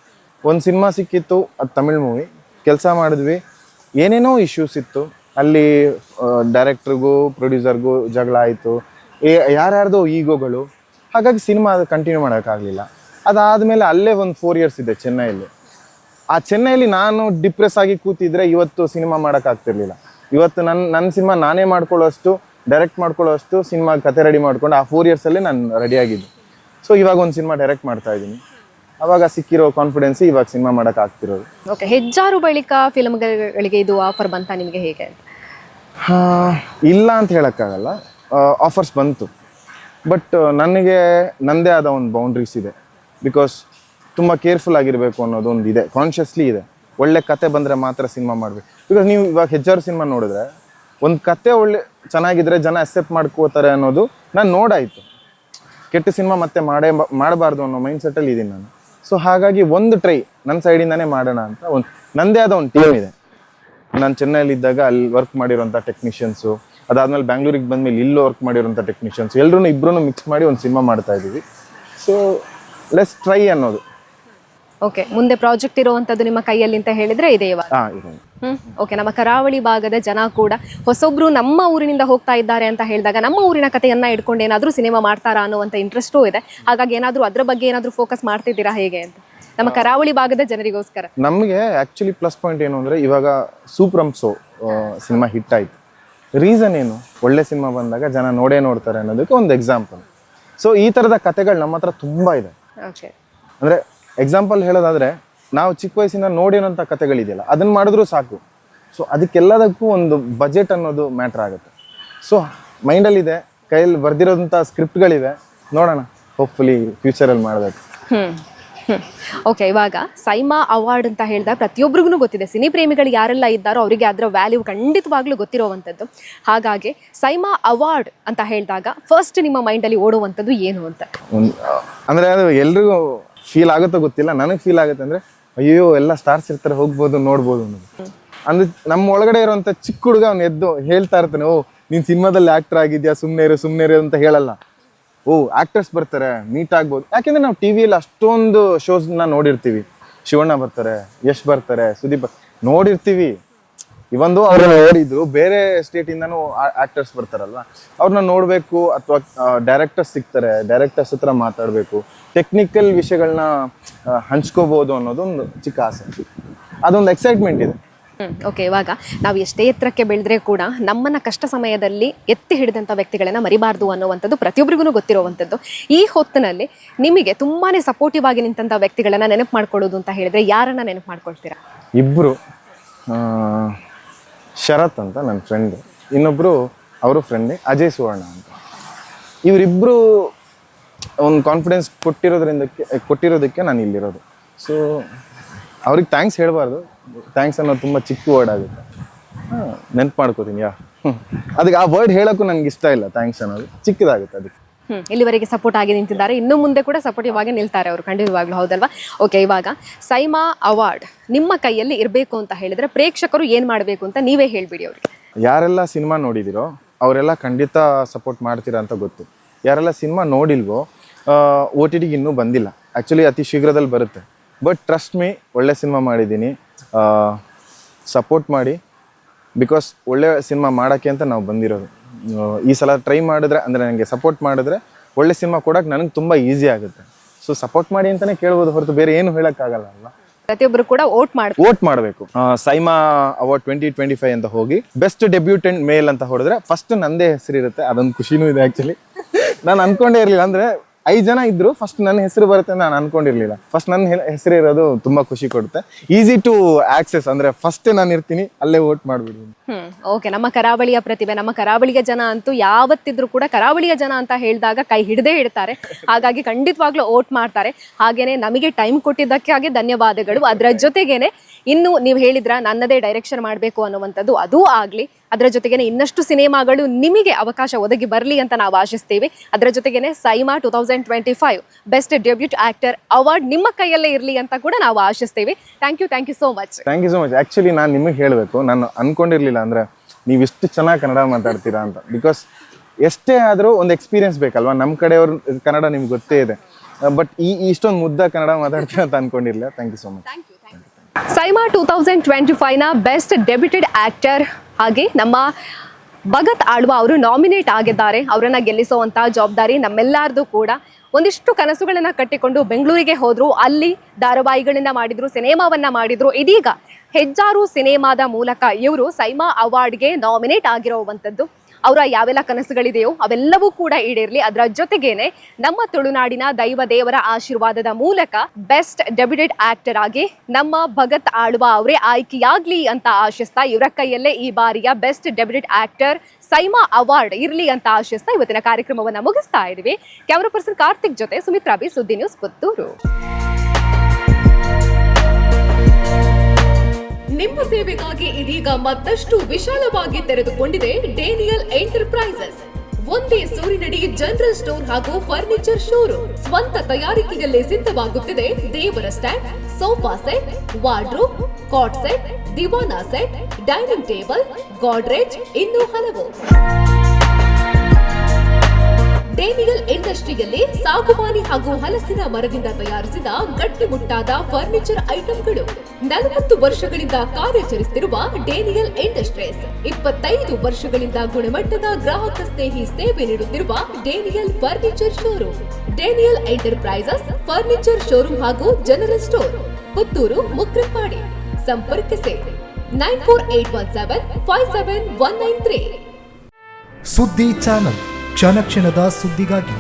ಒಂದು ಸಿನಿಮಾ ಸಿಕ್ಕಿತ್ತು, ಅದು ತಮಿಳ್ ಮೂವಿ, ಕೆಲಸ ಮಾಡಿದ್ವಿ. ಏನೇನೋ ಇಶ್ಯೂಸ್ ಇತ್ತು ಅಲ್ಲಿ. ಡೈರೆಕ್ಟ್ರಿಗೂ ಪ್ರೊಡ್ಯೂಸರ್ಗೂ ಜಗಳ ಆಯಿತು, ಯಾರ್ಯಾರ್ದೋ ಈಗೋಗಳು. ಹಾಗಾಗಿ ಸಿನಿಮಾ ಅದು ಕಂಟಿನ್ಯೂ ಮಾಡೋಕ್ಕಾಗಲಿಲ್ಲ. ಅದಾದಮೇಲೆ ಅಲ್ಲೇ ಒಂದು 4 ಇಯರ್ಸ್ ಇದೆ ಚೆನ್ನೈಯಲ್ಲಿ. ಆ ಚೆನ್ನೈಯಲ್ಲಿ ನಾನು ಡಿಪ್ರೆಸ್ ಆಗಿ ಕೂತಿದ್ರೆ ಇವತ್ತು ಸಿನಿಮಾ ಮಾಡೋಕ್ಕಾಗ್ತಿರ್ಲಿಲ್ಲ. ಇವತ್ತು ನನ್ನ ಸಿನಿಮಾ ನಾನೇ ಮಾಡ್ಕೊಳ್ಳೋಷ್ಟು, ಡೈರೆಕ್ಟ್ ಮಾಡ್ಕೊಳ್ಳೋಷ್ಟು ಸಿನಿಮಾ ಕತೆ ರೆಡಿ ಮಾಡ್ಕೊಂಡು ಆ 4 ಇಯರ್ಸಲ್ಲೇ ನಾನು ರೆಡಿಯಾಗಿದ್ದು. ಸೊ ಇವಾಗ ಒಂದು ಸಿನಿಮಾ ಡೈರೆಕ್ಟ್ ಮಾಡ್ತಾ ಇದ್ದೀನಿ. ಅವಾಗ ಸಿಕ್ಕಿರೋ ಕಾನ್ಫಿಡೆನ್ಸ್ ಇವಾಗ ಸಿನಿಮಾ ಮಾಡೋಕ್ಕಾಗ್ತಿರೋದು. ಓಕೆ, ಹೆಜ್ಜಾರು ಬಳಿಕ ಫಿಲ್ಮ್ಗಳಿಗೆ ಇದು ಆಫರ್ ಬಂತಾ ನಿಮಗೆ ಹೇಗೆ? ಇಲ್ಲ ಅಂತ ಹೇಳೋಕ್ಕಾಗಲ್ಲ, ಆಫರ್ಸ್ ಬಂತು. ಬಟ್ ನನಗೆ ನನ್ನದೇ ಆದ ಒಂದು ಬೌಂಡ್ರೀಸ್ ಇದೆ. ಬಿಕಾಸ್ ತುಂಬ ಕೇರ್ಫುಲ್ ಆಗಿರಬೇಕು ಅನ್ನೋದೊಂದು ಇದೆ, ಕಾನ್ಷಿಯಸ್ಲಿ ಇದೆ. ಒಳ್ಳೆ ಕತೆ ಬಂದರೆ ಮಾತ್ರ ಸಿನಿಮಾ ಮಾಡಬೇಕು. ಬಿಕಾಸ್ ನೀವು ಇವಾಗ ಹೆಜ್ಜಾರು ಸಿನಿಮಾ ನೋಡಿದ್ರೆ ಒಂದು ಕತೆ ಚೆನ್ನಾಗಿದ್ರೆ ಜನ ಅಕ್ಸೆಪ್ಟ್ ಮಾಡ್ಕೋತಾರೆ ಅನ್ನೋದು ನಾನು ನೋಡಾಯಿತು. ಕೆಟ್ಟ ಸಿನಿಮಾ ಮತ್ತೆ ಮಾಡಬಾರ್ದು ಅನ್ನೋ ಮೈಂಡ್ಸೆಟ್ಟಲ್ಲಿ ಇದ್ದೀನಿ ನಾನು. ಸೊ ಹಾಗಾಗಿ ಒಂದು ಟ್ರೈ ನನ್ನ ಸೈಡಿಂದಾನೇ ಮಾಡೋಣ ಅಂತ ನನ್ನದೇ ಆದ ಒಂದು ಟೀಮ್ ಇದೆ. ನಾನು ಚೆನ್ನೈಲಿದ್ದಾಗ ಅಲ್ಲಿ ವರ್ಕ್ ಮಾಡಿರೋಂಥ ಟೆಕ್ನಿಷಿಯನ್ಸು, ಅದಾದಮೇಲೆ ಬ್ಯಾಂಗ್ಳೂರಿಗೆ ಬಂದಮೇಲೆ ಇಲ್ಲೂ ವರ್ಕ್ ಮಾಡಿರೋಂಥ ಟೆಕ್ನಿಷಿಯನ್ಸ್, ಇಬ್ಬರೂ ಮಿಕ್ಸ್ ಮಾಡಿ ಒಂದು ಸಿನಿಮಾ ಮಾಡ್ತಾ ಇದ್ದೀವಿ. ಸೊ ಲೆಟ್ಸ್ ಟ್ರೈ ಅನ್ನೋದು. ಓಕೆ, ಮುಂದೆ ಪ್ರಾಜೆಕ್ಟ್ ಇರುವಂಥದ್ದು ನಿಮ್ಮ ಕೈಯಲ್ಲಿ ಅಂತ ಹೇಳಿದ್ರೆ ಇದೆ ಇವಾಗ? ಇದೆ. ಓಕೆ, ನಮ್ಮ ಕರಾವಳಿ ಭಾಗದ ಜನ ಕೂಡ ಹೊಸೊಬ್ರು ನಮ್ಮ ಊರಿನಿಂದ ಹೋಗ್ತಾ ಇದ್ದಾರೆ ಅಂತ ಹೇಳಿದಾಗ ನಮ್ಮ ಊರಿನ ಕಥೆಯನ್ನ ಇಟ್ಕೊಂಡು ಏನಾದರೂ ಸಿನಿಮಾ ಮಾಡ್ತಾರಾ ಅನ್ನುವಂಥ ಇಂಟ್ರೆಸ್ಟೂ ಇದೆ. ಹಾಗಾಗಿ ಏನಾದರೂ ಅದ್ರ ಬಗ್ಗೆ ಏನಾದರೂ ಫೋಕಸ್ ಮಾಡ್ತಿದ್ದೀರಾ ಹೇಗೆ ಅಂತ ನಮ್ಮ ಕರಾವಳಿ ಭಾಗದ ಜನರಿಗೋಸ್ಕರ? ನಮಗೆ ಆ್ಯಕ್ಚುಲಿ ಪ್ಲಸ್ ಪಾಯಿಂಟ್ ಏನು ಅಂದರೆ ಇವಾಗ ಸೂಪ್ರಂಸೋ ಸಿನಿಮಾ ಹಿಟ್ ಆಯಿತು. ರೀಸನ್ ಏನು? ಒಳ್ಳೆ ಸಿನಿಮಾ ಬಂದಾಗ ಜನ ನೋಡ್ತಾರೆ ಅನ್ನೋದಕ್ಕೆ ಒಂದು ಎಕ್ಸಾಂಪಲ್. ಸೊ ಈ ಥರದ ಕಥೆಗಳು ನಮ್ಮ ಹತ್ರ ತುಂಬ ಇದೆ. ಓಕೆ, ಅಂದರೆ ಎಕ್ಸಾಂಪಲ್ ಹೇಳೋದಾದರೆ ನಾವು ಚಿಕ್ಕ ವಯಸ್ಸಿನ ನೋಡಿರೋಂಥ ಕಥೆಗಳಿದೆಯಲ್ಲ ಅದನ್ನು ಮಾಡಿದ್ರೂ ಸಾಕು. ಸೊ ಅದಕ್ಕೆಲ್ಲದಕ್ಕೂ ಒಂದು ಬಜೆಟ್ ಅನ್ನೋದು ಮ್ಯಾಟ್ರ್ ಆಗುತ್ತೆ. ಸೊ ಮೈಂಡಲ್ಲಿದೆ, ಕೈಯಲ್ಲಿ ಬರ್ದಿರೋಂಥ ಸ್ಕ್ರಿಪ್ಟ್ಗಳಿವೆ. ನೋಡೋಣ, ಹೋಪ್ಫುಲಿ ಫ್ಯೂಚರಲ್ಲಿ ಮಾಡಬೇಕು. ಓಕೆ, ಇವಾಗ ಸೈಮಾ ಅವಾರ್ಡ್ ಅಂತ ಹೇಳಿದಾಗ ಪ್ರತಿಯೊಬ್ಬರಿಗೂ ಗೊತ್ತಿದೆ. ಸಿನಿ ಪ್ರೇಮಿಗಳು ಯಾರೆಲ್ಲ ಇದ್ದಾರೋ ಅವರಿಗೆ ಅದರ ವ್ಯಾಲ್ಯೂ ಖಂಡಿತವಾಗ್ಲೂ ಗೊತ್ತಿರೋವಂಥದ್ದು. ಹಾಗಾಗಿ ಸೈಮಾ ಅವಾರ್ಡ್ ಅಂತ ಹೇಳಿದಾಗ ಫಸ್ಟ್ ನಿಮ್ಮ ಮೈಂಡಲ್ಲಿ ಓಡುವಂಥದ್ದು ಏನು ಅಂತ? ಅಂದರೆ ಅದು ಎಲ್ರಿಗೂ ಫೀಲ್ ಆಗುತ್ತೋ ಗೊತ್ತಿಲ್ಲ, ನನಗೆ ಫೀಲ್ ಆಗುತ್ತೆ. ಅಂದರೆ ಅಯ್ಯೋ ಎಲ್ಲ ಸ್ಟಾರ್ಸ್ ಇರ್ತಾರೆ, ಹೋಗ್ಬೋದು ನೋಡ್ಬೋದು ಅನ್ನೋದು. ಅಂದರೆ ನಮ್ಮ ಒಳಗಡೆ ಇರೋಂಥ ಚಿಕ್ಕ ಹುಡುಗ ಅವ್ನು ಎದ್ದು ಹೇಳ್ತಾ ಇರ್ತಾನೆ, ಓ ನೀನು ಸಿನಿಮಾದಲ್ಲಿ ಆ್ಯಕ್ಟರ್ ಆಗಿದ್ಯಾ, ಸುಮ್ಮನೆ ಇರು ಅಂತ ಹೇಳಲ್ಲ. ಓ ಆ್ಯಕ್ಟರ್ಸ್ ಬರ್ತಾರೆ, ಮೀಟ್ ಆಗ್ಬೋದು. ಯಾಕೆಂದರೆ ನಾವು ಟಿ ವಿಯಲ್ಲಿ ಅಷ್ಟೊಂದು ಶೋಸ್ನ ನೋಡಿರ್ತೀವಿ. ಶಿವಣ್ಣ ಬರ್ತಾರೆ, ಯಶ್ ಬರ್ತಾರೆ, ಸುದೀಪ್ ನೋಡಿರ್ತೀವಿ. ಇವಂದು ಅವ್ರನ್ನ ನೋಡಿದ್ರು, ಬೇರೆ ಸ್ಟೇಟಿಂದನೂ ಆ್ಯಕ್ಟರ್ಸ್ ಬರ್ತಾರಲ್ವ, ಅವ್ರನ್ನ ನೋಡಬೇಕು. ಅಥವಾ ಡೈರೆಕ್ಟರ್ಸ್ ಸಿಗ್ತಾರೆ, ಡೈರೆಕ್ಟರ್ಸ್ ಹತ್ರ ಮಾತಾಡಬೇಕು, ಟೆಕ್ನಿಕಲ್ ವಿಷಯಗಳನ್ನ ಹಂಚ್ಕೋಬೋದು ಅನ್ನೋದೊಂದು ಚಿಕ್ಕ ಆಸೆ. ಅದೊಂದು ಎಕ್ಸೈಟ್ಮೆಂಟ್ ಇದೆ. ಓಕೆ, ಇವಾಗ ನಾವು ಎಷ್ಟೇ ಎತ್ತರಕ್ಕೆ ಬೆಳೆದ್ರೆ ಕೂಡ ನಮ್ಮನ್ನ ಕಷ್ಟ ಸಮಯದಲ್ಲಿ ಎತ್ತಿ ಹಿಡಿದಂಥ ವ್ಯಕ್ತಿಗಳನ್ನ ಮರಿಬಾರ್ದು ಅನ್ನುವಂಥದ್ದು ಪ್ರತಿಯೊಬ್ಬರಿಗೂ ಗೊತ್ತಿರುವಂಥದ್ದು. ಈ ಹೊತ್ತಿನಲ್ಲಿ ನಿಮಗೆ ತುಂಬಾನೇ ಸಪೋರ್ಟಿವ್ ಆಗಿ ನಿಂತಹ ವ್ಯಕ್ತಿಗಳನ್ನ ನೆನಪು ಮಾಡ್ಕೊಳ್ಳೋದು ಅಂತ ಹೇಳಿದ್ರೆ ಯಾರನ್ನ ನೆನಪು ಮಾಡ್ಕೊಳ್ತೀರಾ? ಇಬ್ಬರು, ಶರತ್ ಅಂತ ನನ್ನ ಫ್ರೆಂಡು, ಇನ್ನೊಬ್ಬರು ಅವರು ಫ್ರೆಂಡೇ ಅಜಯ್ ಸುವರ್ಣ ಅಂತ. ಇವರಿಬ್ಬರು ಒಂದು ಕಾನ್ಫಿಡೆನ್ಸ್ ಕೊಟ್ಟಿರೋದಕ್ಕೆ ನಾನು ಇಲ್ಲಿರೋದು. ಸೊ ಅವ್ರಿಗೆ ಥ್ಯಾಂಕ್ಸ್ ಹೇಳಬಾರ್ದು, ಥ್ಯಾಂಕ್ಸ್ ಅನ್ನೋದು ತುಂಬ ಚಿಕ್ಕ ವರ್ಡ್ ಆಗುತ್ತೆ. ನೆನ್ಪು ಮಾಡ್ಕೋತೀನಿ ಅದಕ್ಕೆ ಆ ವರ್ಡ್ ಹೇಳೋಕ್ಕೂ ನನಗೆ ಇಷ್ಟ ಇಲ್ಲ. ಥ್ಯಾಂಕ್ಸ್ ಅನ್ನೋದು ಚಿಕ್ಕದಾಗುತ್ತೆ ಅದಕ್ಕೆ. ಇಲ್ಲಿವರೆಗೆ ಸಪೋರ್ಟ್ ಆಗಿ ನಿಂತಿದ್ದಾರೆ, ಇನ್ನು ಮುಂದೆ ಕೂಡ ಸಪೋರ್ಟಿವ್ ಆಗಿ ನಿಲ್ತಾರೆ ಅವರು, ಖಂಡಿತವಾಗ್ಲೂ, ಹೌದಲ್ವಾ? ಓಕೆ, ಇವಾಗ ಸೈಮಾ ಅವಾರ್ಡ್ ನಿಮ್ಮ ಕೈಯಲ್ಲಿ ಇರಬೇಕು ಅಂತ ಹೇಳಿದ್ರೆ ಪ್ರೇಕ್ಷಕರು ಏನು ಮಾಡಬೇಕು ಅಂತ ನೀವೇ ಹೇಳ್ಬಿಡಿ ಅವ್ರಿಗೆ. ಯಾರೆಲ್ಲ ಸಿನಿಮಾ ನೋಡಿದಿರೋ ಅವರೆಲ್ಲ ಖಂಡಿತ ಸಪೋರ್ಟ್ ಮಾಡ್ತೀರಾ ಅಂತ ಗೊತ್ತು. ಯಾರೆಲ್ಲ ಸಿನಿಮಾ ನೋಡಿಲ್ವೋ, OTTಗೆ ಇನ್ನೂ ಬಂದಿಲ್ಲ, ಆ್ಯಕ್ಚುಲಿ ಅತಿ ಶೀಘ್ರದಲ್ಲಿ ಬರುತ್ತೆ. ಬಟ್ ಟ್ರಸ್ಟ್ ಮೀ, ಒಳ್ಳೆ ಸಿನಿಮಾ ಮಾಡಿದ್ದೀನಿ, ಸಪೋರ್ಟ್ ಮಾಡಿ. ಬಿಕಾಸ್ ಒಳ್ಳೆ ಸಿನಿಮಾ ಮಾಡೋಕ್ಕೆ ಅಂತ ನಾವು ಬಂದಿರೋದು. ಈ ಸಲ ಟ್ರೈ ಮಾಡಿದ್ರೆ, ಅಂದರೆ ನನಗೆ ಸಪೋರ್ಟ್ ಮಾಡಿದ್ರೆ ಒಳ್ಳೆ ಸಿನಿಮಾ ಕೊಡೋಕೆ ನನಗೆ ತುಂಬ ಈಸಿ ಆಗುತ್ತೆ. ಸೊ ಸಪೋರ್ಟ್ ಮಾಡಿ ಅಂತಲೇ ಕೇಳ್ಬೋದು ಹೊರತು ಬೇರೆ ಏನು ಹೇಳೋಕ್ಕಾಗಲ್ಲ ಅಲ್ವಾ. ಪ್ರತಿಯೊಬ್ಬರು ಕೂಡ ವೋಟ್ ಮಾಡಬೇಕು. ಸೈಮಾ ಅವಾರ್ಡ್ 2025 ಅಂತ ಹೋಗಿ ಬೆಸ್ಟ್ ಡೆಬ್ಯೂಟೆಂಟ್ ಮೇಲ್ ಅಂತ ಹೊಡೆದ್ರೆ ಫಸ್ಟ್ ನಂದೇ ಹೆಸರು ಇರುತ್ತೆ. ಅದೊಂದು ಖುಷಿನೂ ಇದೆ ಆ್ಯಕ್ಚುಲಿ. ನಾನು ಅನ್ಕೊಂಡೇ ಇರಲಿಲ್ಲ, ಅಂದರೆ 5 ಜನ ಇದ್ರು, ಫಸ್ಟ್ ನನ್ನ ಹೆಸರು ಬರುತ್ತೆ ಅಂತ ನಾನು ಅನ್ಕೊಂಡಿರ್ಲಿಲ್ಲ. ಫಸ್ಟ್ ನನ್ನ ಹೆಸರು ಇರೋದು ತುಂಬಾ ಖುಷಿ ಕೊಡುತ್ತೆ. ಈಸಿ ಟು ಆಕ್ಸೆಸ್, ಅಂದ್ರೆ ಫಸ್ಟ್ ನಾನು ಇರ್ತೀನಿ, ಅಲ್ಲೇ ವೋಟ್ ಮಾಡ್ಬಿಡಿ. ಓಕೆ, ನಮ್ಮ ಕರಾವಳಿಯ ಪ್ರತಿಭೆ, ನಮ್ಮ ಕರಾವಳಿಯ ಜನ ಅಂತೂ ಯಾವತ್ತಿದ್ರು ಕೂಡ ಕರಾವಳಿಯ ಜನ ಅಂತ ಹೇಳಿದಾಗ ಕೈ ಹಿಡದೇ ಇಡ್ತಾರೆ. ಹಾಗಾಗಿ ಖಂಡಿತವಾಗ್ಲೂ ವೋಟ್ ಮಾಡ್ತಾರೆ. ಹಾಗೇನೆ ನಮಗೆ ಟೈಮ್ ಕೊಟ್ಟಿದ್ದಕ್ಕಾಗಿ ಧನ್ಯವಾದಗಳು. ಅದರ ಜೊತೆಗೇನೆ ಇನ್ನು ನೀವು ಹೇಳಿದ್ರ ನನ್ನದೇ ಡೈರೆಕ್ಷನ್ ಮಾಡಬೇಕು ಅನ್ನುವಂಥದ್ದು, ಅದೂ ಆಗಲಿ. ಅದರ ಜೊತೆಗೇನೆ ಇನ್ನಷ್ಟು ಸಿನಿಮಾಗಳು ನಿಮಗೆ ಅವಕಾಶ ಒದಗಿ ಬರಲಿ ಅಂತ ನಾವು ಆಶಿಸ್ತೀವಿ. ಅದರ ಜೊತೆಗೇನೆ SIIMA 2025 best debut actor award ನಿಮ್ಮ ಕೈಯಲ್ಲೇ ಇರಲಿ ಅಂತ ಕೂಡ ನಾವು ಆಶಿಸ್ತೀವಿ. Thank you so much. Thank you so much. Actually ನಾನು ನಿಮಗೆ ಹೇಳಬೇಕು, ನಾನು ಅನ್ಕೊಂಡಿರ್ಲಿಲ್ಲ ಅಂದರೆ ನೀವು ಇಷ್ಟು ಚೆನ್ನಾಗಿ ಕನ್ನಡ ಮಾತಾಡ್ತೀರಾ ಅಂತ. ಬಿಕಾಸ್ ಎಷ್ಟೇ ಆದರೂ ಒಂದು ಎಕ್ಸ್ಪೀರಿಯನ್ಸ್ ಬೇಕಲ್ವಾ. ನಮ್ಮ ಕಡೆಯವ್ರ ಕನ್ನಡ ನಿಮ್ಗೆ ಗೊತ್ತೇ ಇದೆ, ಬಟ್ ಇಷ್ಟೊಂದು ಮುದ್ದ ಕನ್ನಡ ಮಾತಾಡ್ತೀರಾ ಅಂತ ಅನ್ಕೊಂಡಿರ್ಲಿಲ್ಲ. Thank you so much. SIIMA 2025ನ ಬೆಸ್ಟ್ ಡೆಬ್ಯೂಟೆಡ್ ಆಕ್ಟರ್ ಹಾಗೆ ನಮ್ಮ ಭಗತ್ ಆಳ್ವಾ ಅವರು ನಾಮಿನೇಟ್ ಆಗಿದ್ದಾರೆ. ಅವರನ್ನ ಗೆಲ್ಲಿಸುವಂತಹ ಜವಾಬ್ದಾರಿ ನಮ್ಮೆಲ್ಲರದು ಕೂಡ. ಒಂದಿಷ್ಟು ಕನಸುಗಳನ್ನ ಕಟ್ಟಿಕೊಂಡು ಬೆಂಗಳೂರಿಗೆ ಹೋದ್ರು, ಅಲ್ಲಿ ಧಾರಾವಾಹಿಗಳನ್ನ ಮಾಡಿದ್ರು, ಸಿನಿಮಾವನ್ನ ಮಾಡಿದ್ರು. ಇದೀಗ ಹೆಜ್ಜಾರು ಸಿನಿಮಾದ ಮೂಲಕ ಇವರು ಸೈಮಾ ಅವಾರ್ಡ್ಗೆ ನಾಮಿನೇಟ್ ಆಗಿರುವಂಥದ್ದು. ಅವರ ಯಾವೆಲ್ಲ ಕನಸುಗಳಿದೆಯೋ ಅವೆಲ್ಲವೂ ಕೂಡ ಈಡೇರಲಿ. ಅದರ ಜೊತೆಗೇನೆ ನಮ್ಮ ತುಳುನಾಡಿನ ದೈವ ದೇವರ ಆಶೀರ್ವಾದದ ಮೂಲಕ ಬೆಸ್ಟ್ ಡೆಬ್ಯೂಟೆಡ್ ಆಕ್ಟರ್ ಆಗಿ ನಮ್ಮ ಭಗತ್ ಆಳ್ವಾ ಅವರೇ ಆಯ್ಕೆಯಾಗ್ಲಿ ಅಂತ ಆಶಿಸ್ತಾ, ಇವರ ಕೈಯಲ್ಲೇ ಈ ಬಾರಿಯ best debuted actor SIIMA award ಇರಲಿ ಅಂತ ಆಶಿಸ್ತಾ ಇವತ್ತಿನ ಕಾರ್ಯಕ್ರಮವನ್ನು ಮುಗಿಸ್ತಾ ಇದ್ದೀವಿ. ಕ್ಯಾಮರಾ ಪರ್ಸನ್ ಕಾರ್ತಿಕ್ ಜೊತೆ ಸುಮಿತ್ರಾ ಬಿ, ಸುದ್ದಿ ನ್ಯೂಸ್, ಪುತ್ತೂರು. ನಿಮ್ಮ ಸೇವೆಗಾಗಿ ಇದೀಗ ಮತ್ತಷ್ಟು ವಿಶಾಲವಾಗಿ ತೆರೆದುಕೊಂಡಿದೆ ಡೇನಿಯಲ್ ಎಂಟರ್ಪ್ರೈಸಸ್. ಒಂದೇ ಸೂರಿನಡಿ ಜನರಲ್ ಸ್ಟೋರ್ ಹಾಗೂ ಫರ್ನಿಚರ್ ಶೋರೂಮ್. ಸ್ವಂತ ತಯಾರಿಕೆಯಲ್ಲೇ ಸಿದ್ಧವಾಗುತ್ತಿದೆ ದೇವರ stand, sofa set, wardrobe, cot set, divan set, dining table, Godrej, ಇನ್ನೂ ಹಲವು. ಡೇನಿಯಲ್ ಇಂಡಸ್ಟ್ರಿಯಲ್ಲಿ ಸಾಗುವಾನಿ ಹಾಗೂ ಹಲಸಿನ ಮರದಿಂದ ತಯಾರಿಸಿದ ಗಟ್ಟಿಮುಟ್ಟಾದ ಫರ್ನಿಚರ್ ಐಟಂಗಳು. 40 ವರ್ಷಗಳಿಂದ ಕಾರ್ಯಾಚರಿಸುತ್ತಿರುವ ಡೇನಿಯಲ್ ಇಂಡಸ್ಟ್ರೀಸ್ 25 ವರ್ಷಗಳಿಂದ ಗುಣಮಟ್ಟದ ಗ್ರಾಹಕ ಸ್ನೇಹಿ ಸೇವೆ ನೀಡುತ್ತಿರುವ Daniel furniture showroom. Daniel enterprises furniture showroom ಹಾಗೂ ಜನರಲ್ ಸ್ಟೋರ್, ಪುತ್ತೂರು, ಮುಕ್ರಪಾಡಿ. ಸಂಪರ್ಕಿಸಿ 9481757193. ಸುದ್ದಿ ಚಾನಲ್, ಕ್ಷಣ ಕ್ಷಣದ ಸುದ್ದಿಗಾಗಿ.